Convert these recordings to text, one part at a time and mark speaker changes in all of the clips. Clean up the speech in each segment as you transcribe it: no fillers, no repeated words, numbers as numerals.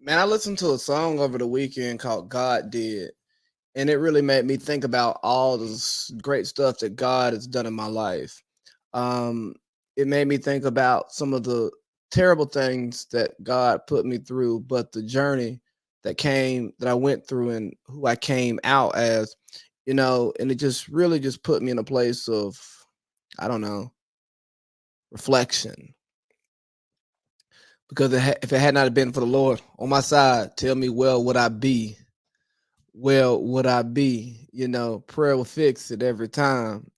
Speaker 1: Man, I listened to a song over the weekend called God Did, and it really made me think about all this great stuff that God has done in my life. Um, it made me think about some of the terrible things that God put me through, but the journey that I went through and who I came out as, and it just really just put me in a place of, I don't know, reflection. Because if it had not been for the Lord on my side, tell me, well, would I be? Well, would I be? Prayer will fix it every time.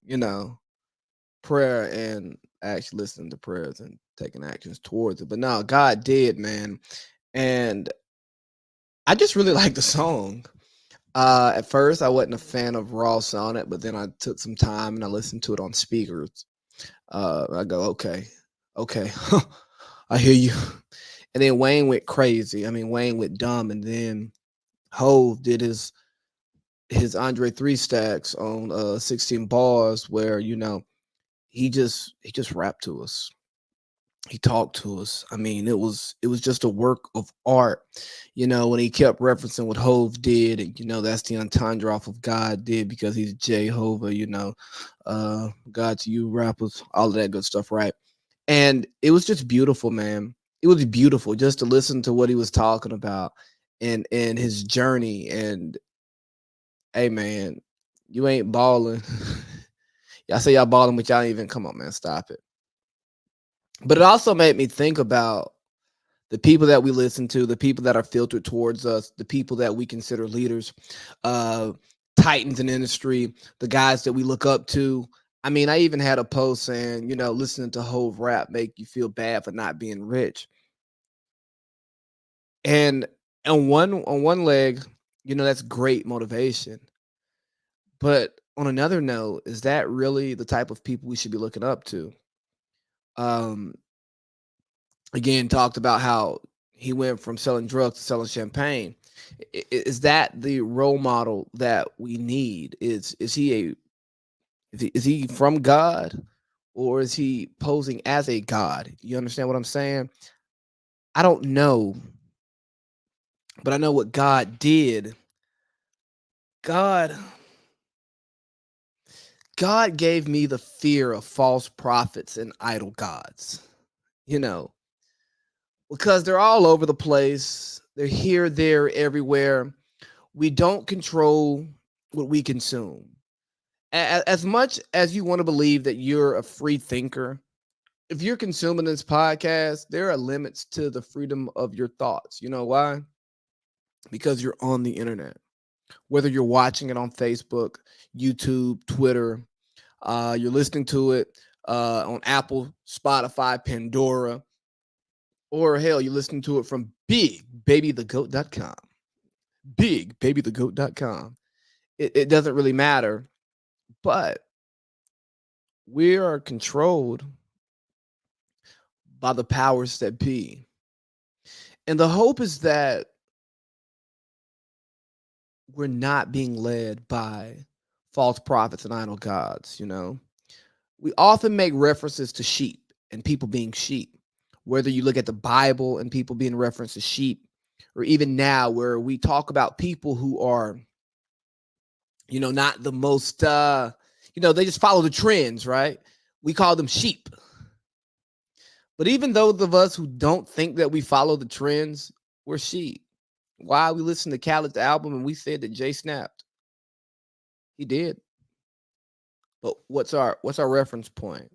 Speaker 1: Prayer and actually listening to prayers and taking actions towards it. But no, God did, man. And I just really like the song. At first, I wasn't a fan of Ross on it, but then I took some time and I listened to it on speakers. I go, okay, I hear you. And then Wayne went crazy. I mean, Wayne went dumb, and then Hove did his Andre three stacks on 16 bars, where he just rapped to us. He talked to us. I mean, it was just a work of art. When he kept referencing what Hove did, and that's the entendre off of God did because he's Jehovah. God to you rappers, all of that good stuff, right? And it was just beautiful, man. It was beautiful just to listen to what he was talking about and his journey. And hey, man, you ain't balling. Y'all say y'all balling, but y'all ain't even come on, man. Stop it. But it also made me think about the people that we listen to, the people that are filtered towards us, the people that we consider leaders, uh, titans in industry, the guys that we look up to. I mean, I even had a post saying, listening to Hove rap make you feel bad for not being rich. And on one leg, that's great motivation. But on another note, is that really the type of people we should be looking up to? Um, Again, talked about how he went from selling drugs to selling champagne. Is that the role model that we need? Is he from God, or is he posing as a god? You understand what I'm saying? I don't know, but I know what God did. God God gave me the fear of false prophets and idol gods. You know, because they're all over the place. They're here, there, everywhere. We don't control what we consume. As much as you want to believe that you're a free thinker, if you're consuming this podcast, there are limits to the freedom of your thoughts. You know why? Because you're on the internet. Whether you're watching it on Facebook, YouTube, Twitter, you're listening to it on Apple, Spotify, Pandora, or hell, you're listening to it from bigbabythegoat.com. Bigbabythegoat.com. It doesn't really matter, but we are controlled by the powers that be. And the hope is that we're not being led by false prophets and idol gods. We often make references to sheep and people being sheep. Whether you look at the Bible and people being referenced as sheep, or even now where we talk about people who are, not the most, they just follow the trends, right? We call them sheep. But even those of us who don't think that we follow the trends, we're sheep. Why? We listened to Khaled's album and we said that Jay snapped. He did. But what's our reference point?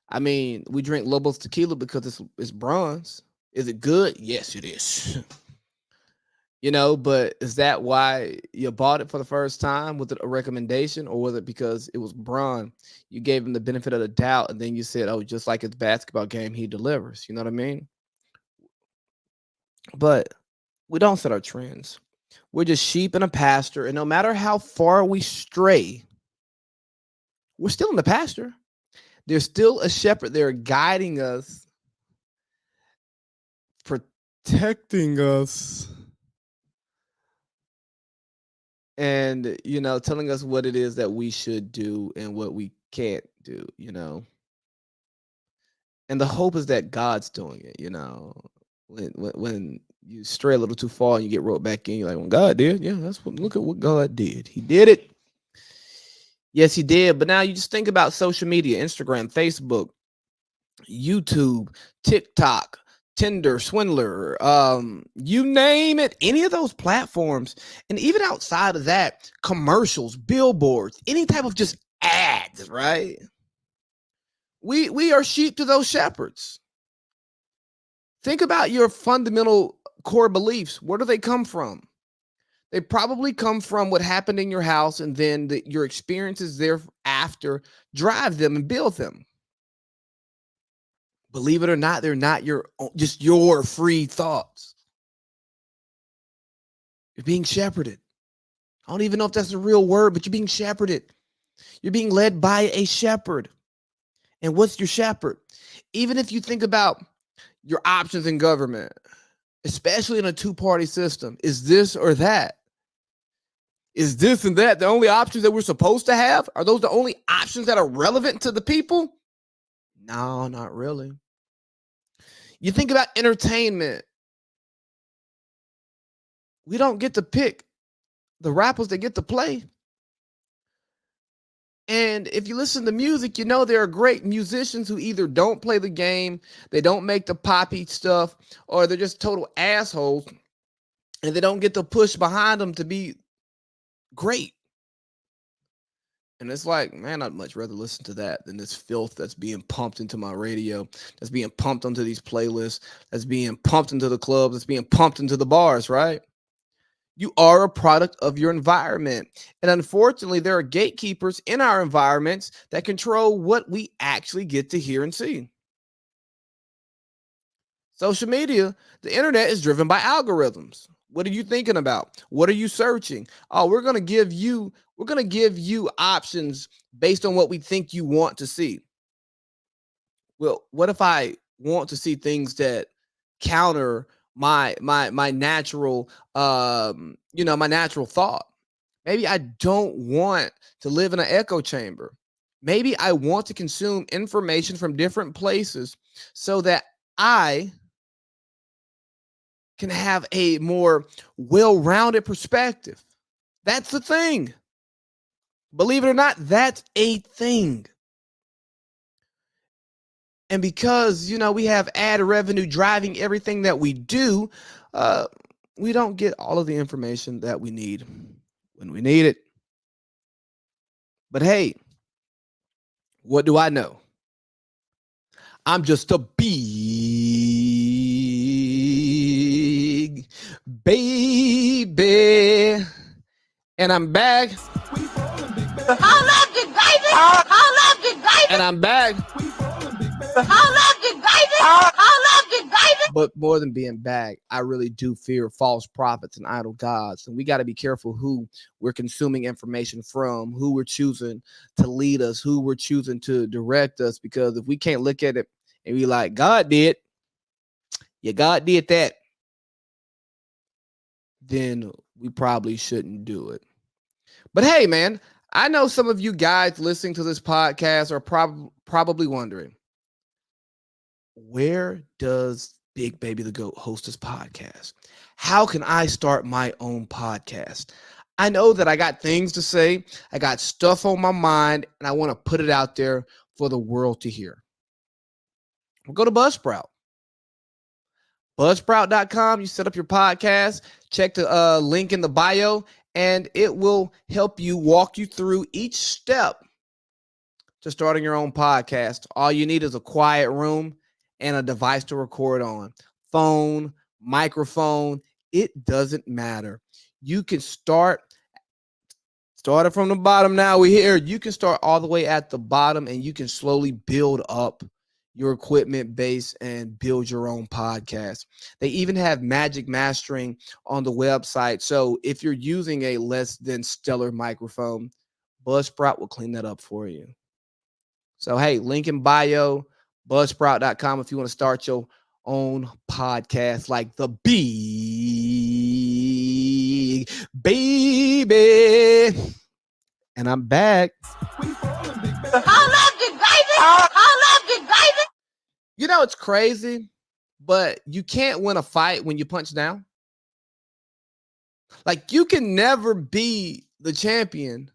Speaker 1: I mean, we drink Lobos tequila because it's bronze. Is it good? Yes, it is. But is that why you bought it for the first time? Was it a recommendation, or was it because it was Braun? You gave him the benefit of the doubt, and then you said, "Oh, just like his basketball game, he delivers." You know what I mean? But we don't set our trends. We're just sheep in a pasture, and no matter how far we stray, we're still in the pasture. There's still a shepherd there guiding us, protecting us, and telling us what it is that we should do and what we can't do. And the hope is that God's doing it. When you stray a little too far and you get roped back in. You're like, well, God did. Yeah, look at what God did. He did it. Yes, he did. But now you just think about social media, Instagram, Facebook, YouTube, TikTok, Tinder, Swindler, you name it, any of those platforms, and even outside of that, commercials, billboards, any type of just ads, right? We are sheep to those shepherds. Think about your fundamental core beliefs. Where do they come from? They probably come from what happened in your house, and then your experiences thereafter drive them and build them. Believe it or not, they're not just your free thoughts. You're being shepherded. I don't even know if that's a real word, but you're being shepherded. You're being led by a shepherd. And what's your shepherd? Even if you think about your options in government, especially in a two-party system, is this or that? Is this and that the only options that we're supposed to have? Are those the only options that are relevant to the people? No, not really. You think about entertainment. We don't get to pick the rappers that get to play. And if you listen to music, you know there are great musicians who either don't play the game, they don't make the poppy stuff, or they're just total assholes, and they don't get the push behind them to be great. And it's like, man, I'd much rather listen to that than this filth that's being pumped into my radio, that's being pumped onto these playlists, that's being pumped into the clubs, that's being pumped into the bars, right? You are a product of your environment. And unfortunately, there are gatekeepers in our environments that control what we actually get to hear and see. Social media, the internet is driven by algorithms. What are you thinking about? What are you searching? Oh, we're going to give you options based on what we think you want to see. Well, what if I want to see things that counter my natural my natural thought? Maybe I don't want to live in an echo chamber. Maybe I want to consume information from different places so that I can have a more well-rounded perspective. That's the thing. Believe it or not, that's a thing. And because, we have ad revenue driving everything that we do, we don't get all of the information that we need when we need it. But hey, what do I know? I'm just a big baby. And I'm back. And I'm back. But more than being back, I really do fear false prophets and idol gods. And we got to be careful who we're consuming information from, who we're choosing to lead us, who we're choosing to direct us. Because if we can't look at it and be like, God did, God did that, then we probably shouldn't do it. But hey, man, I know some of you guys listening to this podcast are probably wondering, where does Big Baby the Goat host his podcast? How can I start my own podcast? I know that I got things to say. I got stuff on my mind, and I want to put it out there for the world to hear. Well, go to Buzzsprout. Buzzsprout.com. You set up your podcast. Check the link in the bio, and it will help you walk you through each step to starting your own podcast. All you need is a quiet room and a device to record on. Phone, microphone, it doesn't matter. You can start it from the bottom. Now we're here. You can start all the way at the bottom, and you can slowly build up your equipment base and build your own podcast. They even have magic mastering on the website. So if you're using a less than stellar microphone, Buzzsprout will clean that up for you. So, hey, link in bio, buzzsprout.com if you want to start your own podcast like the Big Baby. And I'm back. It's crazy. but you can't win a fight when you punch down. Like, you can never be the champion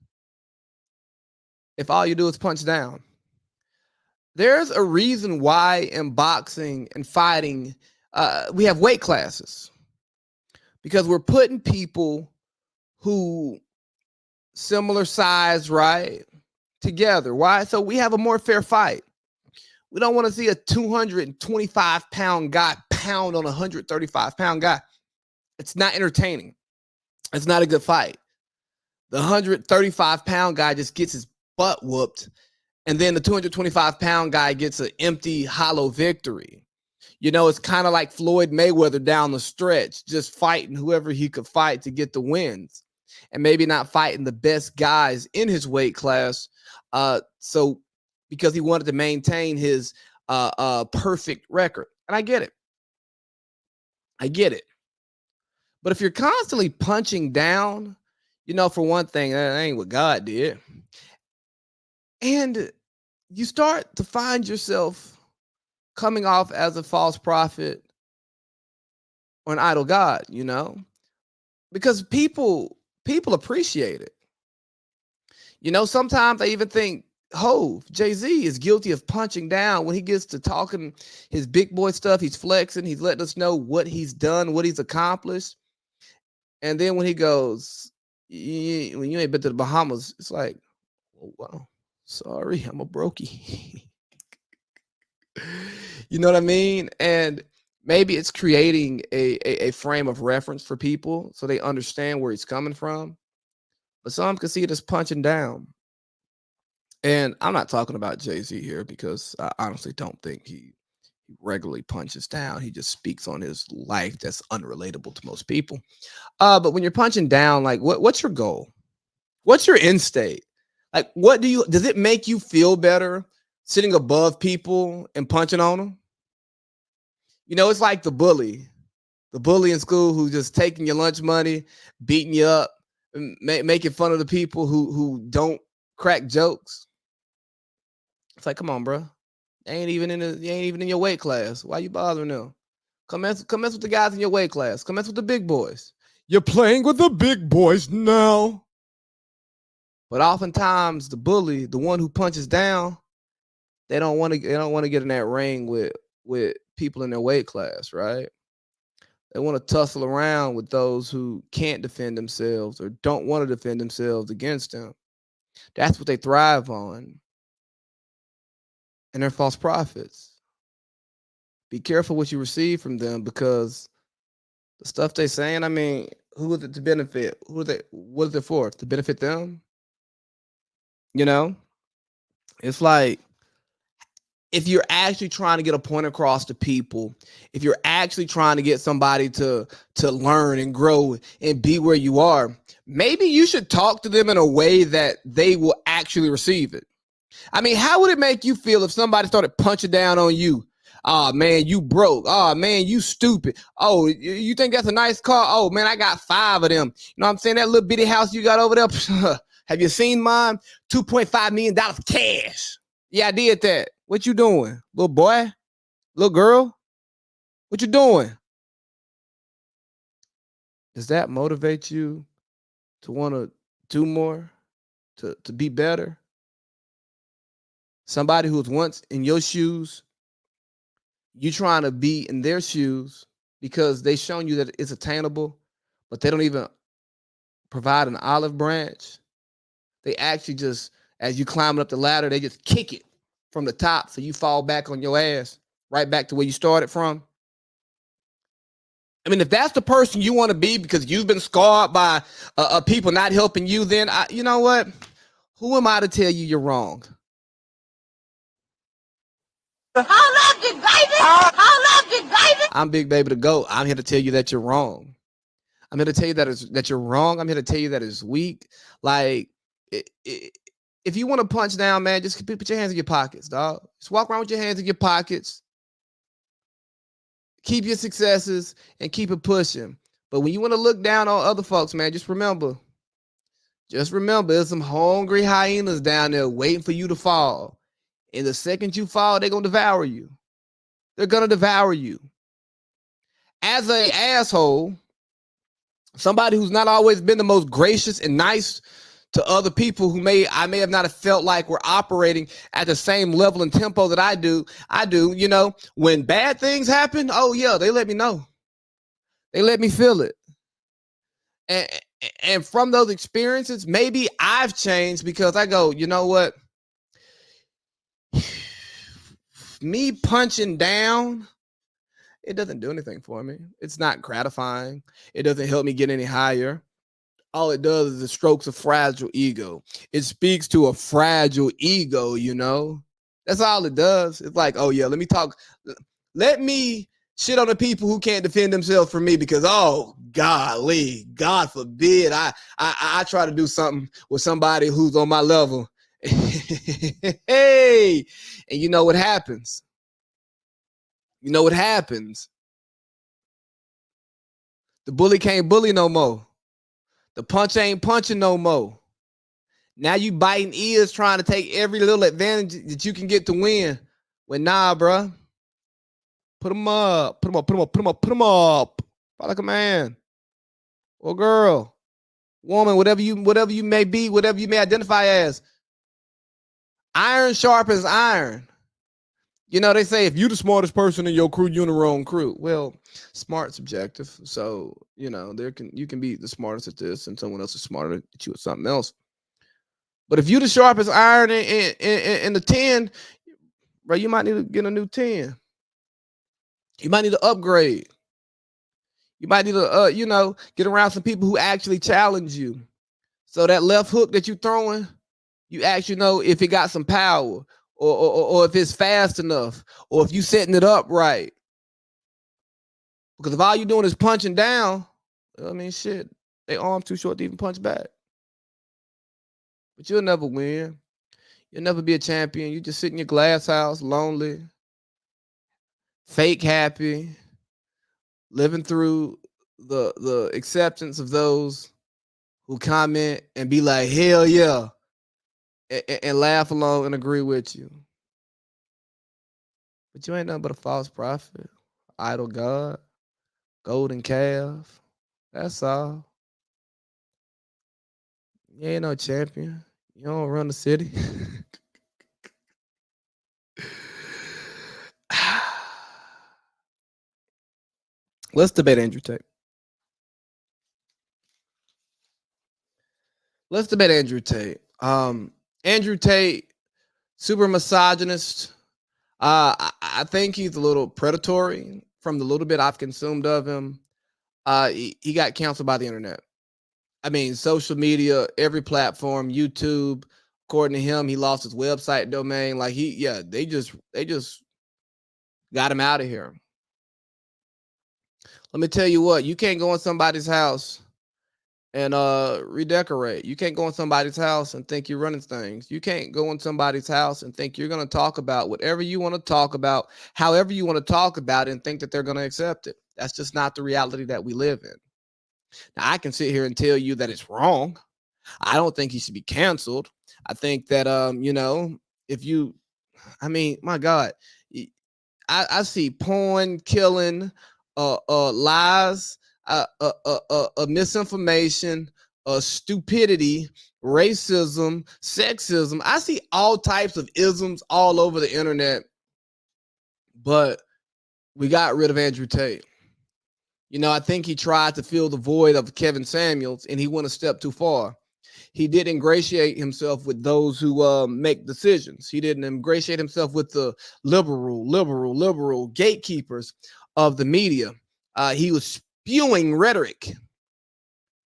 Speaker 1: if all you do is punch down. There's a reason why in boxing and fighting, we have weight classes, because we're putting people who similar size, right, together. Why? So we have a more fair fight. We don't want to see a 225-pound guy pound on a 135-pound guy. It's not entertaining. It's not a good fight. The 135-pound guy just gets his butt whooped, and then the 225-pound guy gets an empty, hollow victory. You know, it's kind of like Floyd Mayweather down the stretch, just fighting whoever he could fight to get the wins, and maybe not fighting the best guys in his weight class. So because he wanted to maintain his perfect record. And I get it. I get it. But if you're constantly punching down, you know, for one thing, that ain't what God did. And you start to find yourself coming off as a false prophet or an idol God, you know, because people appreciate it. You know, sometimes I even think Hove, Jay-Z, is guilty of punching down when he gets to talking his big boy stuff. He's flexing. He's letting us know what he's done, what he's accomplished. And then when he goes, when you ain't been to the Bahamas, it's like, oh, wow, sorry, I'm a brokey. You know what I mean? And maybe it's creating a frame of reference for people so they understand where he's coming from. But some can see it as punching down. And I'm not talking about Jay-Z here, because I honestly don't think he regularly punches down. He just speaks on his life that's unrelatable to most people. But when you're punching down, like, what's your goal? What's your end state? Like, does it make you feel better sitting above people and punching on them? You know, it's like the bully in school who's just taking your lunch money, beating you up, making fun of the people who don't crack jokes. It's like, come on, bro. You ain't even in your weight class. Why you bothering them? Come mess with the guys in your weight class. Come mess with the big boys. You're playing with the big boys now. But oftentimes the bully, the one who punches down, they don't want to get in that ring with people in their weight class, right? They want to tussle around with those who can't defend themselves or don't want to defend themselves against them. That's what they thrive on. And they're false prophets. Be careful what you receive from them, because the stuff they're saying, I mean, who is it to benefit? What is it for? To benefit them? You know? It's like, if you're actually trying to get a point across to people, if you're actually trying to get somebody to learn and grow and be where you are, maybe you should talk to them in a way that they will actually receive it. I mean, how would it make you feel if somebody started punching down on you? Oh, man, you broke. Oh, man, you stupid. Oh, you think that's a nice car? Oh, man, I got 5 of them. You know what I'm saying? That little bitty house you got over there. Have you seen mine? $2.5 million cash. Yeah, I did that. What you doing, little boy? Little girl? What you doing? Does that motivate you to want to do more, to be better? Somebody who was once in your shoes, you trying to be in their shoes because they shown you that it's attainable, but they don't even provide an olive branch. They actually just, as you climbing up the ladder, they just kick it from the top so you fall back on your ass, right back to where you started from. I mean, if that's the person you want to be because you've been scarred by people not helping you, then you know what? Who am I to tell you you're wrong? I'm Big Baby the GOAT. I'm here to tell you that you're wrong. I'm here to tell you that you're wrong. I'm here to tell you that it's weak. Like, if you want to punch down, man, just put your hands in your pockets, dog. Just walk around with your hands in your pockets. Keep your successes and keep it pushing. But when you want to look down on other folks, man, just remember, there's some hungry hyenas down there waiting for you to fall. And the second you fall, they're going to devour you. They're going to devour you. as a asshole, somebody who's not always been the most gracious and nice to other people who I may have not have felt like we're operating at the same level and tempo that I do, you know, when bad things happen, oh yeah, they let me know. They let me feel it. And and from those experiences, maybe I've changed because I go, you know what? Me punching down, it doesn't do anything for me. It's not gratifying. It doesn't help me get any higher. All it does is it strokes a fragile ego. It speaks to a fragile ego, you know? That's all it does. It's like, oh yeah, let me talk. Let me shit on the people who can't defend themselves from me because, oh golly, God forbid I try to do something with somebody who's on my level. Hey, and you know what happens? You know what happens? The bully can't bully no more. The punch ain't punching no more. Now you biting ears trying to take every little advantage that you can get to win. Well, nah, bro. Put them up. Put them up. Put them up. Put them up. Put them up. Fight like a man or girl, woman, whatever you may be, whatever you may identify as. Iron sharpens iron. You know, they say if you the smartest person in your crew, you're in the wrong crew. Well, smart subjective. So, you know, you can be the smartest at this and someone else is smarter at you at something else. But if you the sharpest iron in the 10, bro, you might need to get a new 10. You might need to upgrade. You might need to, you know, get around some people who actually challenge you. So that left hook that you throwing, you actually know if it got some power or if it's fast enough or if you setting it up right. Because if all you doing is punching down, I mean, shit, they arms too short to even punch back. But you'll never win. You'll never be a champion. You just sit in your glass house, lonely, fake happy, living through the acceptance of those who comment and be like, hell yeah, and laugh along and agree with you. But you ain't nothing but a false prophet, idol god, golden calf. That's all. You ain't no champion. You don't run the city. Let's debate Andrew Tate. Let's debate Andrew Tate. Andrew Tate, super misogynist. I think he's a little predatory from the little bit I've consumed of him. He got canceled by the internet. I mean, social media, every platform, YouTube. According to him, he lost his website domain. Like they just got him out of here. Let me tell you what, you can't go in somebody's house and redecorate. You can't go in somebody's house and think you're running things. You can't go in somebody's house and think you're going to talk about whatever you want to talk about, however you want to talk about it, and think that they're going to accept it. That's just not the reality that we live in. Now, I can sit here and tell you that it's wrong. I don't think he should be canceled. I think that you know, if you, I mean, my God, I see porn, killing, lies, misinformation, stupidity, racism, sexism. I see all types of isms all over the internet. But we got rid of Andrew Tate. You know, I think he tried to fill the void of Kevin Samuels, and he went a step too far. He didn't ingratiate himself with those who make decisions. He didn't ingratiate himself with the liberal gatekeepers of the media. He was spewing rhetoric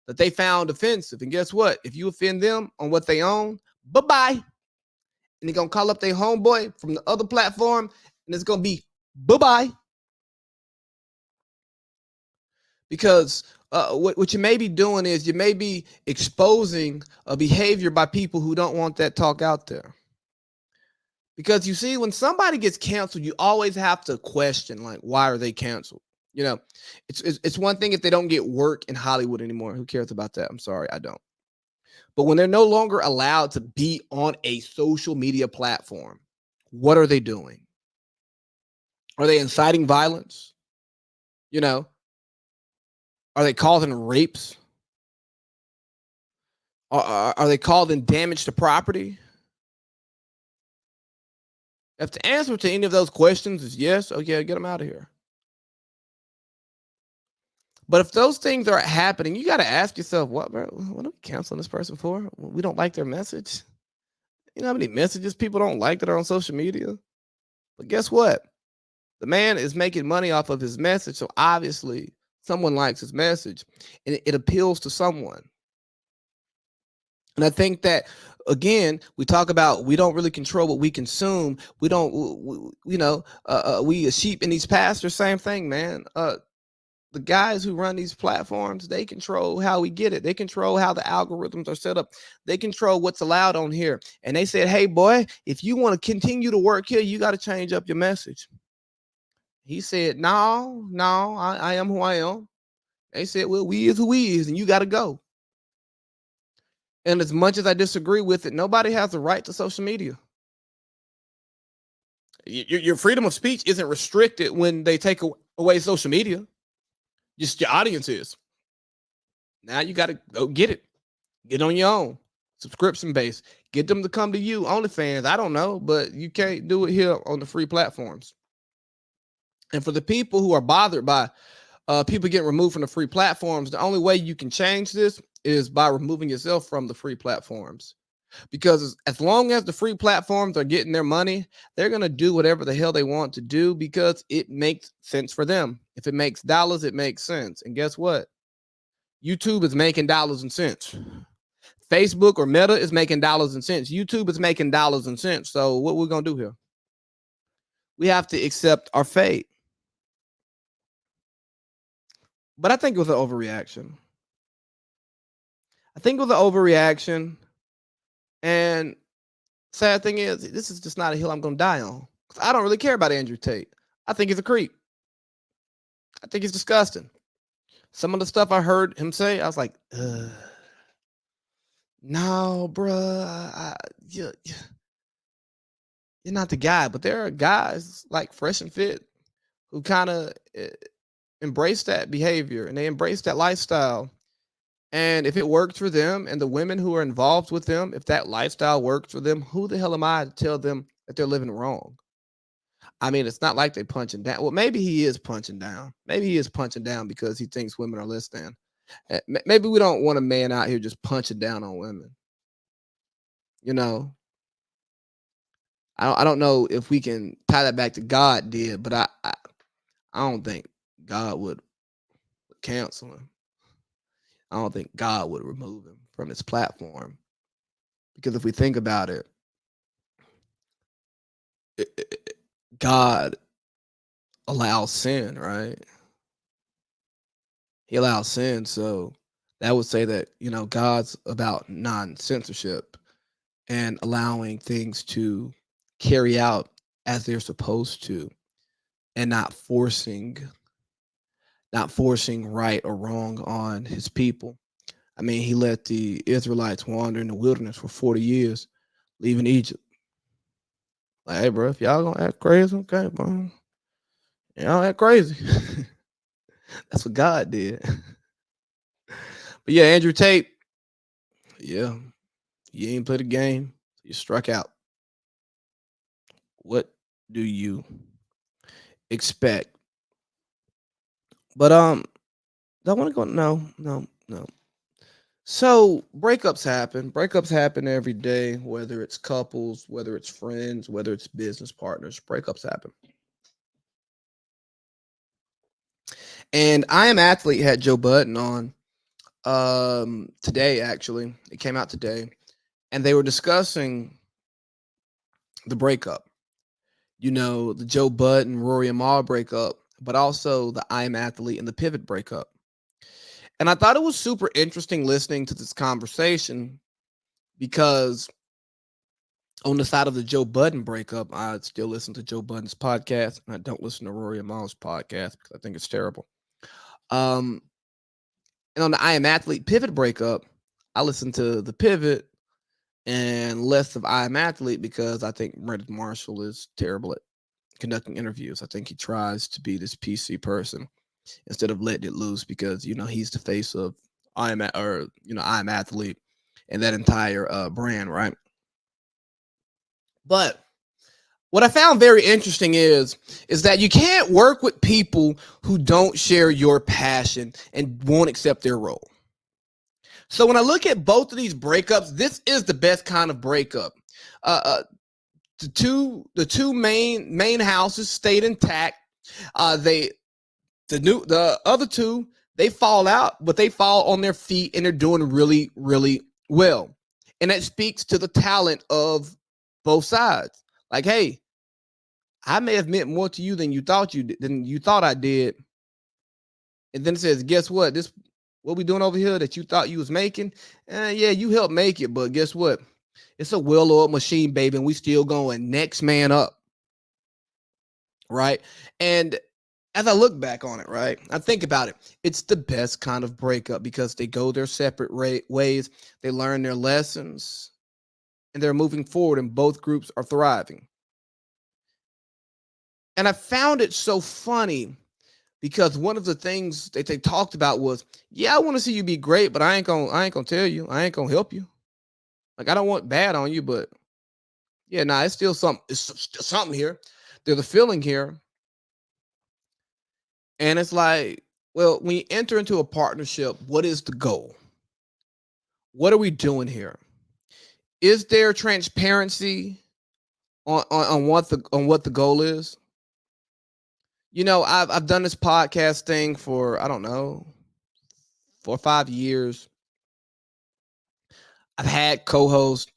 Speaker 1: that they found offensive. And guess what? If you offend them on what they own, bye-bye. And they're going to call up their homeboy from the other platform, and it's going to be bye-bye. Because what you may be doing is you may be exposing a behavior by people who don't want that talk out there. Because you see, when somebody gets canceled, you always have to question, like, why are they canceled? You know, it's one thing if they don't get work in Hollywood anymore. Who cares about that? I'm sorry, I don't. But when they're no longer allowed to be on a social media platform, what are they doing? Are they inciting violence? You know, Are they causing rapes? Are they causing damage to property? If the answer to any of those questions is yes, oh yeah, get them out of here. But if those things are happening, you got to ask yourself, what, bro? What are we canceling this person for? We don't like their message. You know how many messages people don't like that are on social media? But guess what? The man is making money off of his message, so obviously someone likes his message, and it appeals to someone. And I think that again, we talk about we don't really control what we consume. We don't, we a sheep in these pastures. Same thing, man. The guys who run these platforms, they control how we get it. They control how the algorithms are set up. They control what's allowed on here. And they said, hey, boy, if you want to continue to work here, you got to change up your message. He said, no, I am who I am. They said, well, we is who we is, and you got to go. And as much as I disagree with it, nobody has the right to social media. Your freedom of speech isn't restricted when they take away social media. Just your audience is. Now you got to go get it. Get on your own. Subscription base. Get them to come to you. OnlyFans. I don't know, but you can't do it here on the free platforms. And for the people who are bothered by people getting removed from the free platforms, the only way you can change this is by removing yourself from the free platforms. Because as long as the free platforms are getting their money, they're going to do whatever the hell they want to do because it makes sense for them. If it makes dollars, it makes sense. And guess what? YouTube is making dollars and cents. Facebook or Meta is making dollars and cents. YouTube is making dollars and cents. So what we're going to do here? We have to accept our fate. But I think it was an overreaction. And sad thing is, this is just not a hill I'm going to die on. I don't really care about Andrew Tate. I think he's a creep. I think he's disgusting. Some of the stuff I heard him say, I was like, no, bruh. You're not the guy. But there are guys like Fresh and Fit who kind of embrace that behavior and they embrace that lifestyle. And if it works for them and the women who are involved with them, if that lifestyle works for them, who the hell am I to tell them that they're living wrong? I mean, it's not like they're punching down. Well, maybe he is punching down. Maybe he is punching down because he thinks women are less than. Maybe we don't want a man out here just punching down on women. You know, I don't know if we can tie that back to God did, but I don't think God would cancel him. I don't think God would remove him from his platform. Because if we think about it, God allows sin, right? He allows sin. So that would say that, God's about non-censorship and allowing things to carry out as they're supposed to and not forcing right or wrong on his people. I mean, he let the Israelites wander in the wilderness for 40 years, leaving Egypt. Like, hey, bro, if y'all gonna act crazy, okay, bro. Y'all act crazy. That's what God did. But yeah, Andrew Tate, yeah, you ain't played a game. You struck out. What do you expect? But I want to go. No. So breakups happen. Breakups happen every day, whether it's couples, whether it's friends, whether it's business partners. Breakups happen. And Iamathlete had Joe Budden on today, actually. It came out today. And they were discussing the breakup. The Joe Budden, Rory and Mal breakup, but also the Iamathlete and the Pivot breakup. And I thought it was super interesting listening to this conversation because on the side of the Joe Budden breakup, I still listen to Joe Budden's podcast, and I don't listen to Rory and Mal's podcast because I think it's terrible. And on the Iamathlete Pivot breakup, I listen to the Pivot and less of Iamathlete because I think Meredith Marshall is terrible at conducting interviews. I think he tries to be this PC person. instead of letting it loose because he's the face of I'm athlete and that entire brand, right? But what I found very interesting is that you can't work with people who don't share your passion and won't accept their role. So when I look at both of these breakups, this is the best kind of breakup. Uh, uh, the two main houses stayed intact. They the other two, they fall out, but they fall on their feet and they're doing really, really well. And that speaks to the talent of both sides. Like, hey, I may have meant more to you than you thought I did. And then it says, guess what? This what we doing over here that you thought you was making? Yeah, you helped make it, but guess what? It's a well-oiled machine, baby, and we still going next man up, right? And as I look back on it, right, I think about it. It's the best kind of breakup because they go their separate ways. They learn their lessons, and they're moving forward, and both groups are thriving. And I found it so funny because one of the things that they talked about was, yeah, I want to see you be great, but I ain't gonna tell you, I ain't gonna help you. Like I don't want bad on you, but yeah, nah, it's still something. It's still something here. There's a feeling here, and it's like, well, when you enter into a partnership, what is the goal? What are we doing here? Is there transparency on what the goal is? I've done this podcast thing for I don't know 4 or 5 years. I've had co-hosts.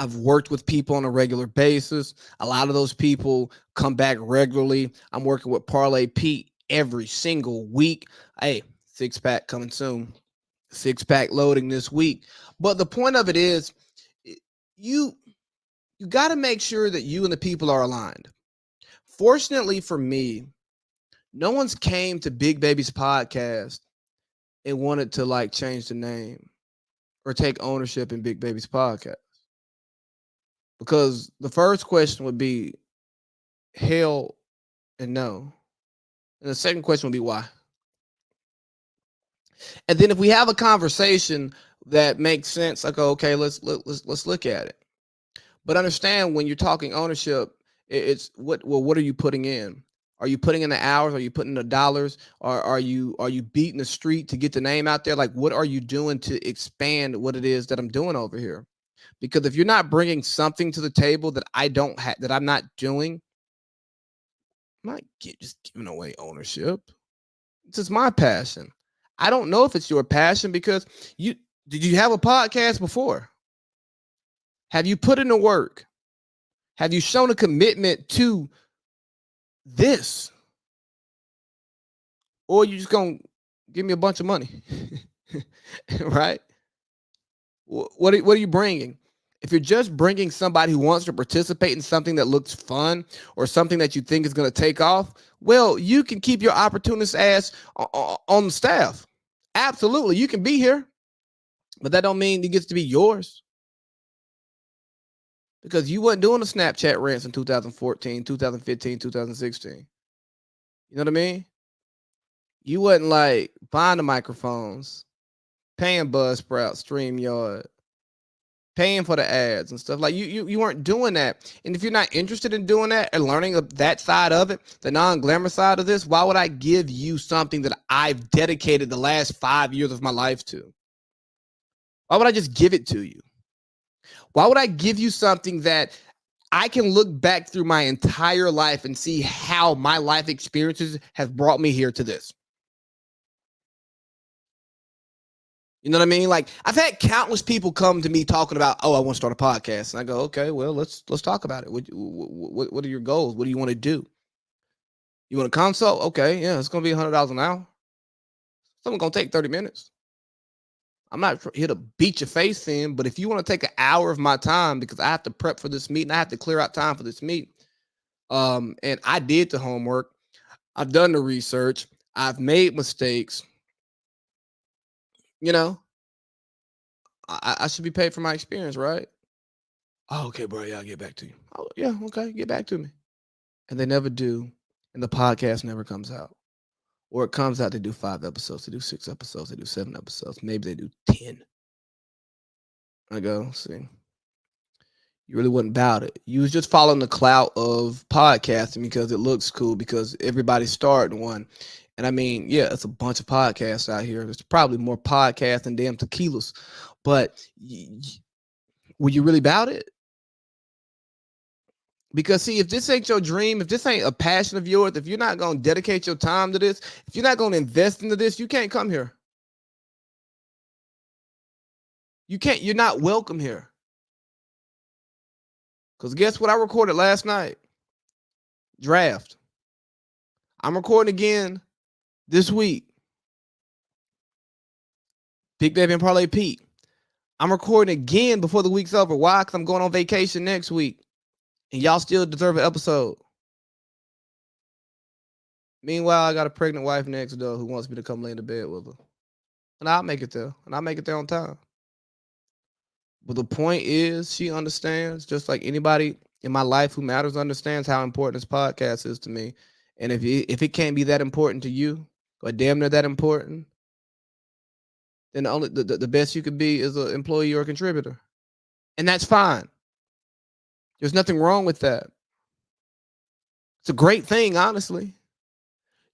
Speaker 1: I've worked with people on a regular basis. A lot of those people come back regularly. I'm working with Parlay Pete every single week. Hey, six pack coming soon. Six pack loading this week. But the point of it is, you you got to make sure that you and the people are aligned. Fortunately for me, no one's came to Big Baby's podcast and wanted to like change the name or take ownership in Big Baby's podcast. Because the first question would be hell and no. And the second question would be why. And then if we have a conversation that makes sense, I go, okay, let's look at it. But understand when you're talking ownership, it's what are you putting in? Are you putting in the hours? Are you putting in the dollars? Or are you beating the street to get the name out there? Like what are you doing to expand what it is that I'm doing over here? Because if you're not bringing something to the table that I don't have, that I'm not doing, I'm not just giving away ownership. This is my passion. I don't know if it's your passion because you did you have a podcast before? Have you put in the work? Have you shown a commitment to this? Or you just gonna give me a bunch of money? Right? What are you bringing? If you're just bringing somebody who wants to participate in something that looks fun or something that you think is going to take off, well, you can keep your opportunist ass on the staff. Absolutely, you can be here, but that don't mean it gets to be yours because you wasn't doing the Snapchat rants in 2014, 2015, 2016. You know what I mean? You wasn't like buying the microphones, paying Buzzsprout, StreamYard, paying for the ads and stuff. Like you weren't doing that. And if you're not interested in doing that and learning that side of it, the non-glamour side of this, why would I give you something that I've dedicated the last 5 years of my life to? Why would I just give it to you? Why would I give you something that I can look back through my entire life and see how my life experiences have brought me here to this? You know what I mean? Like I've had countless people come to me talking about, oh, I want to start a podcast, and I go, okay, well, let's talk about it. What are your goals? What do you want to do? You want a consult? Okay, yeah, it's gonna be $100 an hour. Something gonna take 30 minutes. I'm not here to beat your face in, but if you want to take an hour of my time because I have to prep for this meeting, I have to clear out time for this meeting. And I did the homework. I've done the research. I've made mistakes. You know, I should be paid for my experience, right? Oh, okay, bro. Yeah, I'll get back to you. Oh, yeah, okay, get back to me. And they never do. And the podcast never comes out. Or it comes out, they do 5 episodes, they do 6 episodes, they do 7 episodes, maybe they do 10. I go, see, you really wasn't about it. You was just following the clout of podcasting because it looks cool, because everybody's starting one. And I mean, yeah, it's a bunch of podcasts out here. There's probably more podcasts than damn tequilas. But were you really about it? Because see, if this ain't your dream, if this ain't a passion of yours, if you're not going to dedicate your time to this, if you're not going to invest into this, you can't come here. You can't, you're not welcome here. Because guess what I recorded last night? Draft. I'm recording again this week. Big Baby and Parlay Pete. I'm recording again before the week's over. Why? Because I'm going on vacation next week. And y'all still deserve an episode. Meanwhile, I got a pregnant wife next door who wants me to come lay in the bed with her. And I'll make it there. And I'll make it there on time. But the point is, she understands, just like anybody in my life who matters understands how important this podcast is to me. And if it can't be that important to you, or damn near that important, then the best you could be is an employee or a contributor. And that's fine. There's nothing wrong with that. It's a great thing, honestly.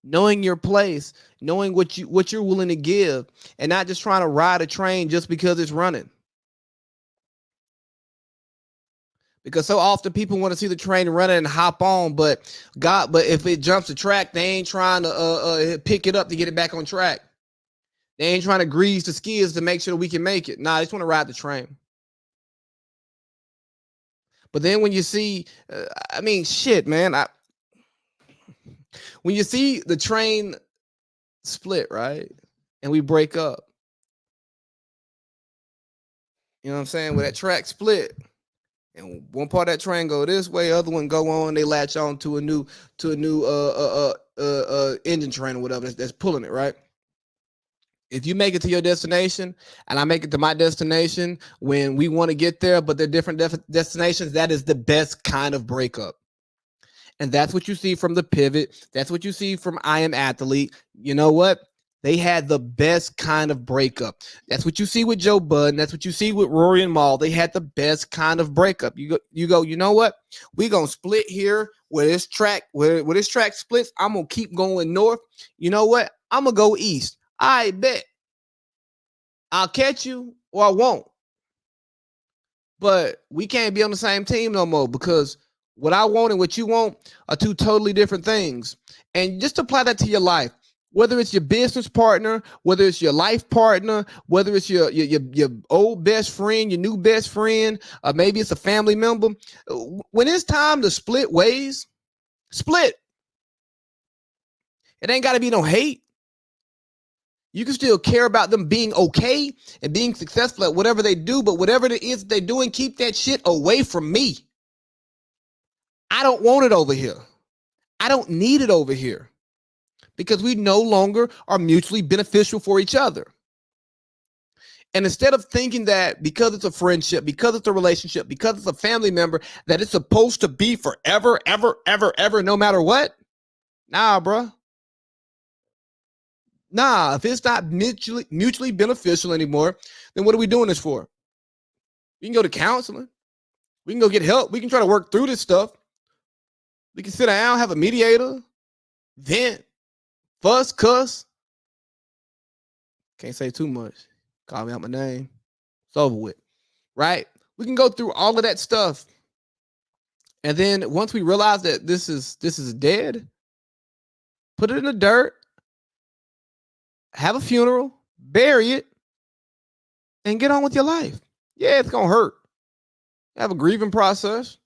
Speaker 1: Knowing your place, knowing what you're willing to give, and not just trying to ride a train just because it's running. Because so often people want to see the train running and hop on, but if it jumps the track, they ain't trying to pick it up to get it back on track. They ain't trying to grease the skids to make sure we can make it. Nah, they just want to ride the train. But then when you see, I mean, shit, man. When you see the train split, right, and we break up, you know what I'm saying? With that track split, and one part of that train go this way, other one go on, they latch on to a new engine train or whatever that's pulling it, right? If you make it to your destination and I make it to my destination when we want to get there, but they're different destinations, that is the best kind of breakup. And that's what you see from the pivot. That's what you see from Iamathlete. You know what? They had the best kind of breakup. That's what you see with Joe Budden. That's what you see with Rory and Maul. They had the best kind of breakup. You go, you know what? We're going to split here where this track splits. I'm going to keep going north. You know what? I'm going to go east. I bet. I'll catch you or I won't. But we can't be on the same team no more, because what I want and what you want are two totally different things. And just apply that to your life. Whether it's your business partner, whether it's your life partner, whether it's your old best friend, your new best friend, or maybe it's a family member. When it's time to split ways, split. It ain't got to be no hate. You can still care about them being okay and being successful at whatever they do, but whatever it is they're doing, keep that shit away from me. I don't want it over here. I don't need it over here, because we no longer are mutually beneficial for each other. And instead of thinking that because it's a friendship, because it's a relationship, because it's a family member, that it's supposed to be forever, ever, ever, ever, no matter what. Nah, bro. Nah, if it's not mutually beneficial anymore, then what are we doing this for? We can go to counseling. We can go get help. We can try to work through this stuff. We can sit down, have a mediator, vent, fuss, cuss. Can't say too much. Call me out my name. It's over with, right? We can go through all of that stuff. And then once we realize that this is dead, put it in the dirt, have a funeral, bury it, and get on with your life. Yeah, it's going to hurt. Have a grieving process.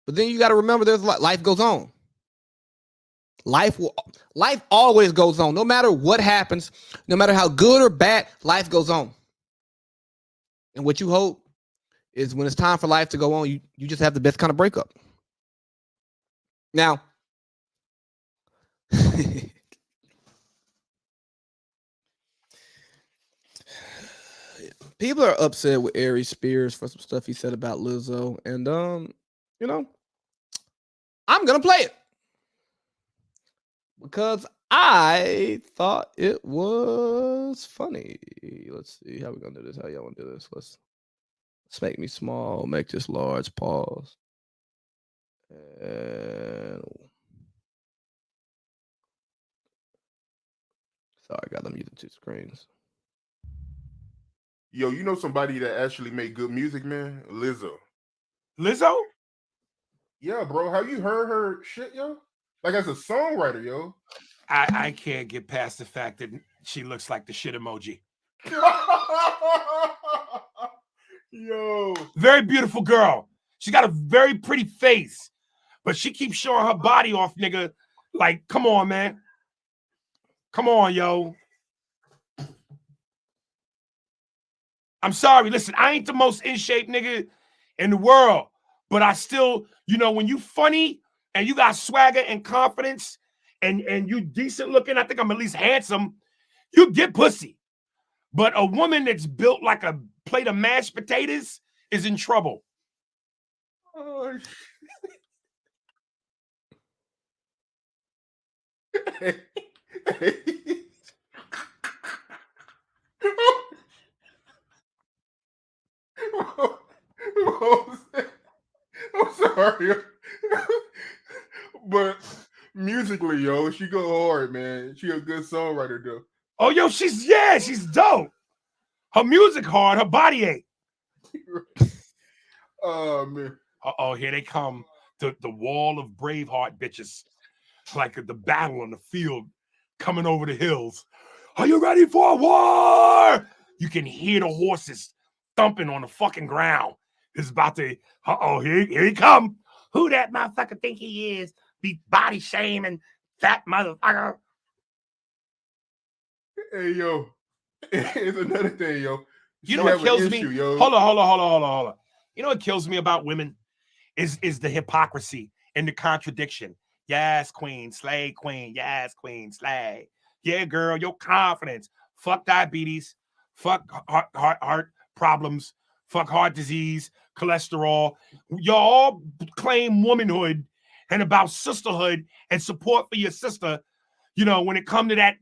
Speaker 1: But then you got to remember there's life goes on. Life always goes on. No matter what happens, no matter how good or bad, life goes on. And what you hope is when it's time for life to go on, you just have the best kind of breakup. Now, people are upset with Ari Spears for some stuff he said about Lizzo. And, you know, I'm going to play it. Because I thought it was funny. Let's see how we gonna do this. How y'all wanna do this? Let's make me small, make this large, pause. And sorry, I got them using two screens.
Speaker 2: Yo, you know somebody that actually make good music, man? Lizzo.
Speaker 3: Lizzo?
Speaker 2: Yeah, bro. Have you heard her shit, yo? Like as a songwriter, yo.
Speaker 3: I can't get past the fact that she looks like the shit emoji.
Speaker 2: Yo.
Speaker 3: Very beautiful girl. She got a very pretty face, but she keeps showing her body off, nigga. Like, come on, man. Come on, yo. I'm sorry. Listen, I ain't the most in shape nigga in the world, but I still, you know, when you funny and you got swagger and confidence and you decent looking, I think I'm at least handsome, you get pussy. But a woman that's built like a plate of mashed potatoes is in trouble.
Speaker 2: Oh, I'm sorry. But musically, yo, she go hard, man. She a good songwriter, though.
Speaker 3: Oh, yo, she's dope. Her music hard, her body ain't.
Speaker 2: Oh, man.
Speaker 3: Uh-oh, here they come. The wall of Braveheart bitches. Like the battle on the field coming over the hills. Are you ready for a war? You can hear the horses thumping on the fucking ground. It's about to, here he come. Who that motherfucker think he is? Be body shaming fat motherfucker.
Speaker 2: Hey, yo. It's another thing, yo.
Speaker 3: You know what kills me? Yo. Hold on. You know what kills me about women is the hypocrisy and the contradiction. Yes, queen, slay, queen. Yes, queen, slay. Yeah, girl, your confidence. Fuck diabetes. Fuck heart problems. Fuck heart disease, cholesterol. Y'all claim womanhood and about sisterhood and support for your sister, you know, when it come to that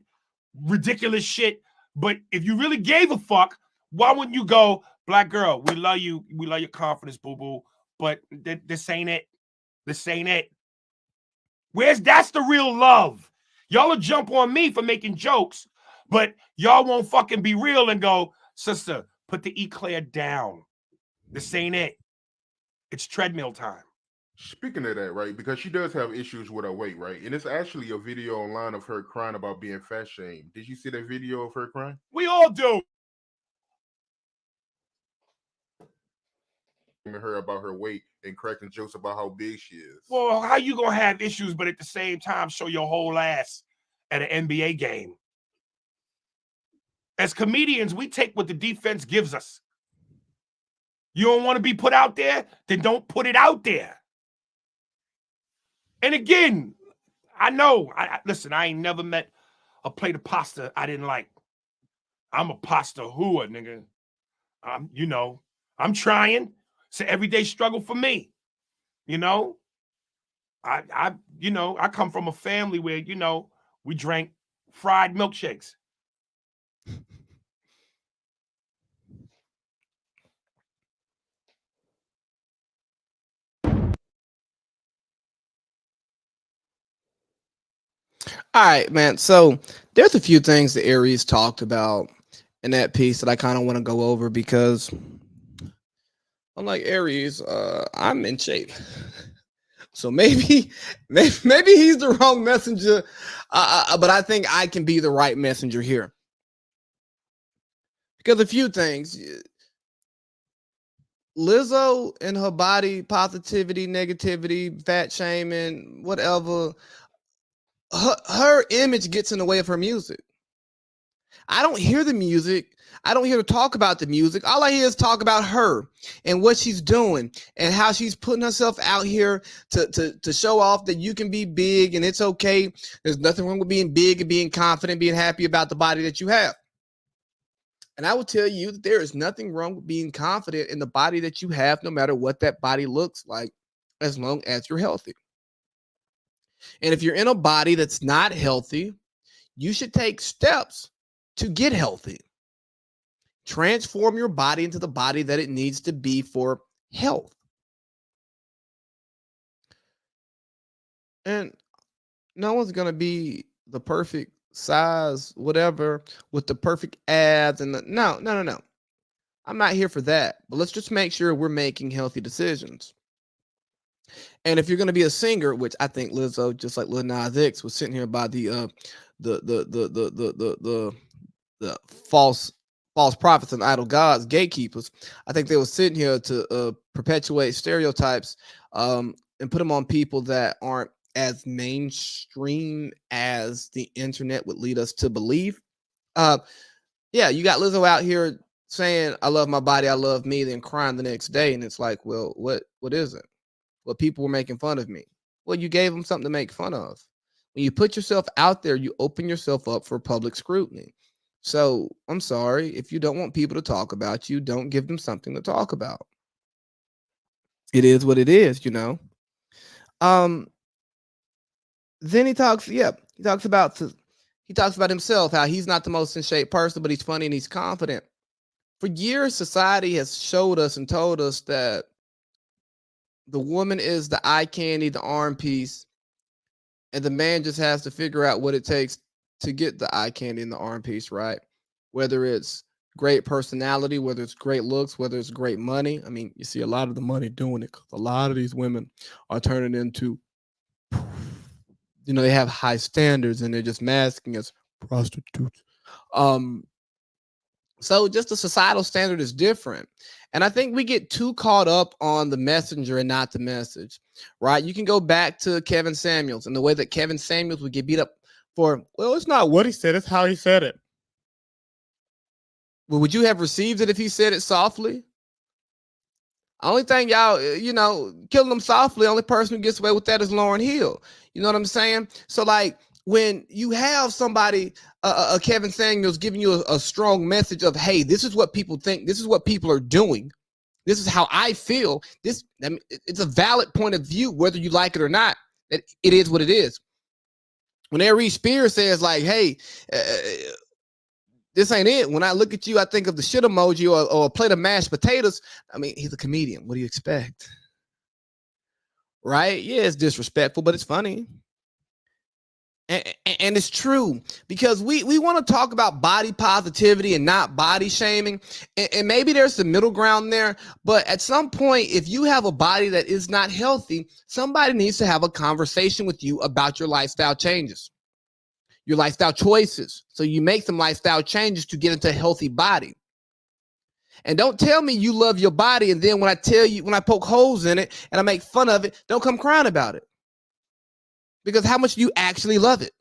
Speaker 3: ridiculous shit. But if you really gave a fuck, why wouldn't you go, black girl, we love you. We love your confidence, boo-boo. But this ain't it. This ain't it. That's the real love. Y'all will jump on me for making jokes, but y'all won't fucking be real and go, sister, put the eclair down. This ain't it. It's treadmill time.
Speaker 2: Speaking of that, right, because she does have issues with her weight, right? And it's actually a video online of her crying about being fat shamed. Did you see that video of her crying?
Speaker 3: We all do.
Speaker 2: Her about her weight and cracking jokes about how big she is.
Speaker 3: Well, how you gonna have issues, but at the same time show your whole ass at an NBA game? As comedians, we take what the defense gives us. You don't want to be put out there? Then don't put it out there. And again, I know, listen, I ain't never met a plate of pasta I didn't like. I'm a pasta hooer, nigga. I'm trying. It's an everyday struggle for me. You know, I come from a family where, we drank fried milkshakes.
Speaker 1: All right, man. So there's a few things that Aries talked about in that piece that I kind of want to go over because unlike Aries, I'm in shape. So maybe he's the wrong messenger, but I think I can be the right messenger here. Because a few things, Lizzo and her body positivity, negativity, fat shaming, whatever, her image gets in the way of her music. I don't hear the music. I don't hear her talk about the music. All I hear is talk about her and what she's doing and how she's putting herself out here to show off that you can be big and it's okay. There's nothing wrong with being big and being confident, being happy about the body that you have. And I will tell you that there is nothing wrong with being confident in the body that you have, no matter what that body looks like, as long as you're healthy. And if you're in a body that's not healthy, you should take steps to get healthy. Transform your body into the body that it needs to be for health. And no one's going to be the perfect size, whatever, with the perfect abs. And no. I'm not here for that. But let's just make sure we're making healthy decisions. And if you're going to be a singer, which I think Lizzo, just like Lil Nas X, was sitting here by the false prophets and idol gods, gatekeepers. I think they were sitting here to perpetuate stereotypes and put them on people that aren't as mainstream as the internet would lead us to believe. Yeah, you got Lizzo out here saying, I love my body, I love me, then crying the next day. And it's like, well, what is it? Well, people were making fun of me. Well, you gave them something to make fun of. When you put yourself out there, you open yourself up for public scrutiny. So I'm sorry, if you don't want people to talk about you, don't give them something to talk about. It is what it is, you know. Then he talks about himself, how he's not the most in shape person, but he's funny and he's confident. For years, society has showed us and told us that the woman is the eye candy, the arm piece, and the man just has to figure out what it takes to get the eye candy and the arm piece, right? Whether it's great personality, whether it's great looks, whether it's great money. I mean, you see a lot of the money doing it because a lot of these women are turning into, they have high standards and they're just masking as prostitutes. So just the societal standard is different. And I think we get too caught up on the messenger and not the message, right? You can go back to Kevin Samuels and the way that Kevin Samuels would get beat up for, well, it's not what he said, it's how he said it. Well, would you have received it if he said it softly? Only thing y'all, killing them softly, only person who gets away with that is Lauryn Hill. You know what I'm saying? So like, when you have somebody, Kevin Samuels, giving you a strong message of, hey, this is what people think, this is what people are doing, this is how I feel, it's a valid point of view, whether you like it or not, it is what it is. When Ari Spears says like, hey, this ain't it, when I look at you, I think of the shit emoji or a plate of mashed potatoes. I mean, he's a comedian. What do you expect? Right? Yeah, it's disrespectful, but it's funny. And it's true, because we want to talk about body positivity and not body shaming. And maybe there's some middle ground there. But at some point, if you have a body that is not healthy, somebody needs to have a conversation with you about your lifestyle changes, your lifestyle choices. So you make some lifestyle changes to get into a healthy body. And don't tell me you love your body, and then when I poke holes in it and I make fun of it, don't come crying about it. Because how much do you actually love it?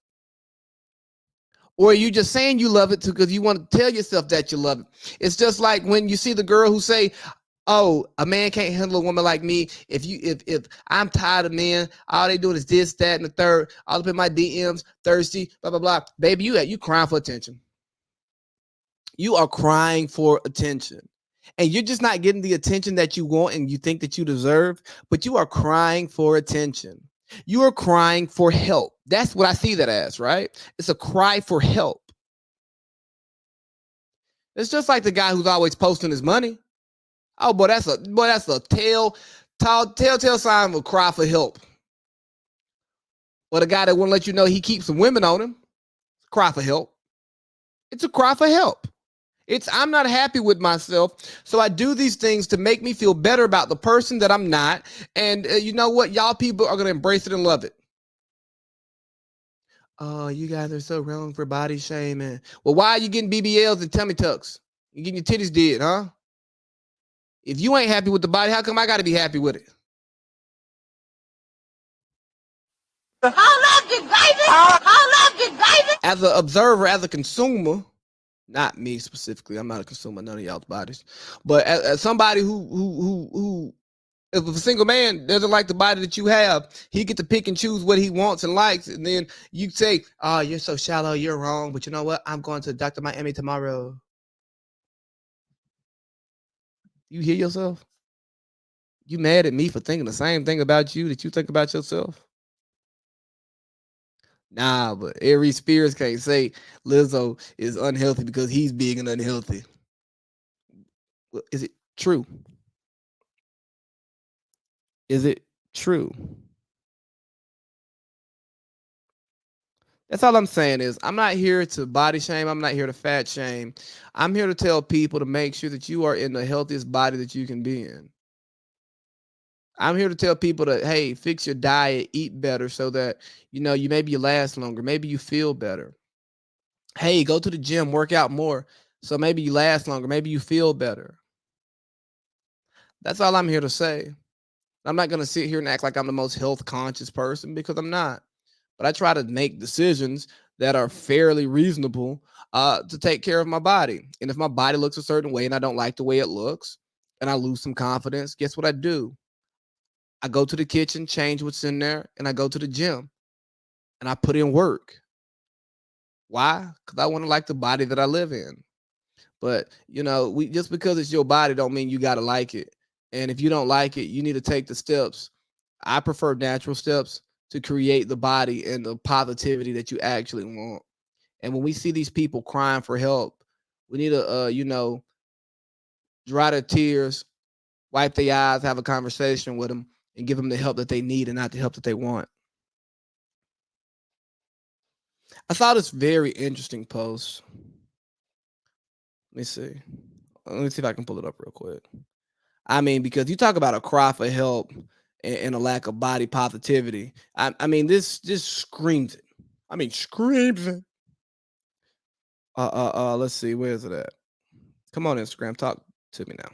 Speaker 1: Or are you just saying you love it because you want to tell yourself that you love it? It's just like when you see the girl who say, oh, a man can't handle a woman like me. If I'm tired of men, all they doing is this, that, and the third, all up in my DMs, thirsty, blah, blah, blah. Baby, you crying for attention. You are crying for attention. And you're just not getting the attention that you want and you think that you deserve, but you are crying for attention. You are crying for help. That's what I see that as, right? It's a cry for help. It's just like the guy who's always posting his money. Oh, boy, that's a telltale sign of a cry for help. Or the guy that won't let you know he keeps some women on him. Cry for help. It's a cry for help. I'm not happy with myself, so I do these things to make me feel better about the person that I'm not. And you know what? Y'all people are going to embrace it and love it. Oh, you guys are so wrong for body shaming. Well, why are you getting BBLs and tummy tucks? You getting your titties did, huh? If you ain't happy with the body, how come I got to be happy with it? As an observer, as a consumer, not me specifically, I'm not a consumer, none of y'all's bodies, but as somebody who if a single man doesn't like the body that you have, he get to pick and choose what he wants and likes, and then you say, oh, you're so shallow, you're wrong, but you know what? I'm going to Dr. Miami tomorrow. You hear yourself? You mad at me for thinking the same thing about you that you think about yourself? Nah, but Aries Spears can't say Lizzo is unhealthy because he's big and unhealthy. Is it true? Is it true? That's all I'm saying is I'm not here to body shame. I'm not here to fat shame. I'm here to tell people to make sure that you are in the healthiest body that you can be in. I'm here to tell people to, hey, fix your diet, eat better so that, you maybe you last longer. Maybe you feel better. Hey, go to the gym, work out more. So maybe you last longer. Maybe you feel better. That's all I'm here to say. I'm not going to sit here and act like I'm the most health conscious person because I'm not. But I try to make decisions that are fairly reasonable to take care of my body. And if my body looks a certain way and I don't like the way it looks and I lose some confidence, guess what I do? I go to the kitchen, change what's in there, and I go to the gym and I put in work. Why? Because I want to like the body that I live in. But, we just because it's your body don't mean you got to like it. And if you don't like it, you need to take the steps. I prefer natural steps to create the body and the positivity that you actually want. And when we see these people crying for help, we need to, dry their tears, wipe their eyes, have a conversation with them, and give them the help that they need and not the help that they want. I saw this very interesting post. Let me see. Let me see if I can pull it up real quick. I mean, because you talk about a cry for help and a lack of body positivity. I mean, this screams it. I mean, screams it. Let's see. Where is it at? Come on, Instagram. Talk to me now.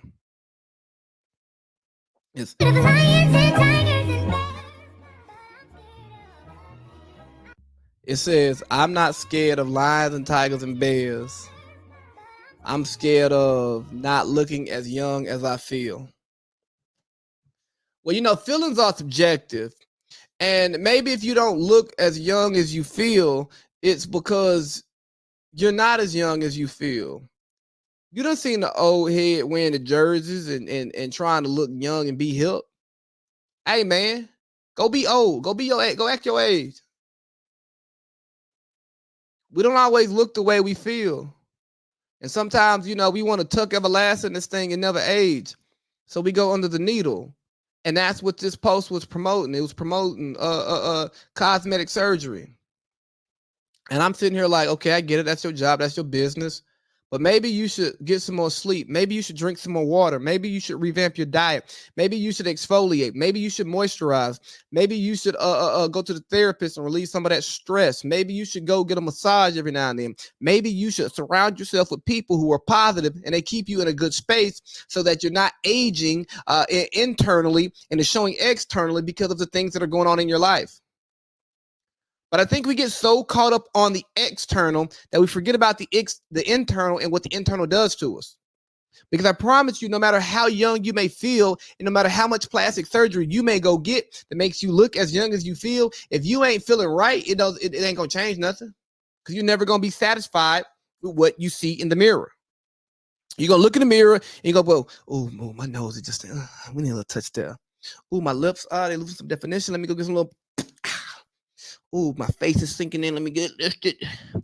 Speaker 1: It says, I'm not scared of lions and tigers and bears. I'm scared of not looking as young as I feel. Well, feelings are subjective. And maybe if you don't look as young as you feel, it's because you're not as young as you feel. You done seen the old head wearing the jerseys and trying to look young and be hip. Hey, man, go be old. Go be your age. Go act your age. We don't always look the way we feel. And sometimes, we want to tuck everlasting this thing and never age. So we go under the needle. And that's what this post was promoting. It was promoting cosmetic surgery. And I'm sitting here like, okay, I get it. That's your job. That's your business. But maybe you should get some more sleep. Maybe you should drink some more water. Maybe you should revamp your diet. Maybe you should exfoliate. Maybe you should moisturize. Maybe you should go to the therapist and release some of that stress. Maybe you should go get a massage every now and then. Maybe you should surround yourself with people who are positive and they keep you in a good space so that you're not aging internally and is showing externally because of the things that are going on in your life. But I think we get so caught up on the external that we forget about the internal and what the internal does to us. Because I promise you, no matter how young you may feel, and no matter how much plastic surgery you may go get that makes you look as young as you feel, if you ain't feeling right, it ain't gonna change nothing. Because you're never gonna be satisfied with what you see in the mirror. You're gonna look in the mirror and you go, well, oh, my nose is just, we need a little touch there. Oh, my lips, they lose some definition. Let me go get some little. Oh, my face is sinking in. Let me get lifted. Let